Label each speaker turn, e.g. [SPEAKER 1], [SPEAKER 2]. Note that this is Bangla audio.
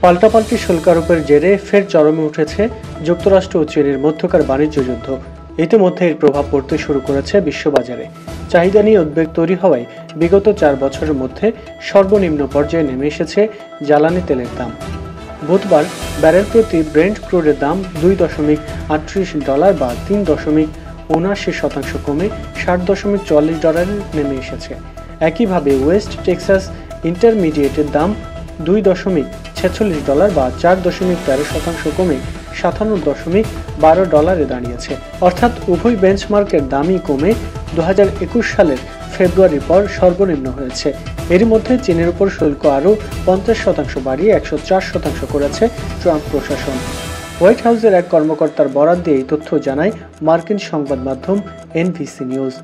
[SPEAKER 1] পাল্টাপাল্টি শুল্ক আরোপের জেরে ফের চরমে উঠেছে যুক্তরাষ্ট্র ও চীনের মধ্যকার বাণিজ্য যুদ্ধ। ইতিমধ্যে এর প্রভাব পড়তে শুরু করেছে বিশ্ববাজারে। চাহিদা নিয়ে উদ্বেগ তৈরি হওয়ায় বিগত 4 বছরের মধ্যে সর্বনিম্ন পর্যায়ে নেমে এসেছে জ্বালানি তেলের দাম। বুধবার ব্যারেল প্রতি ব্রেন্ট ক্রুডের দাম $2.38 বা 3.79% কমে $60.44 নেমে এসেছে। একইভাবে ওয়েস্ট টেক্সাস ইন্টারমিডিয়েটের দাম $2.46 বা 4.13% কমে $57.12 দাঁড়িয়েছে। অর্থাৎ উভয় বেঞ্চমার্কের দামই কমে 2021 সালের ফেব্রুয়ারির পর সর্বনিম্ন হয়েছে। এর মধ্যে চীনের উপর শুল্ক আরও 50% বাড়িয়ে 104% করেছে ট্রাম্প প্রশাসন। হোয়াইট হাউসের এক কর্মকর্তার বরাত দিয়ে এই তথ্য জানায় মার্কিন সংবাদ মাধ্যম NBC নিউজ।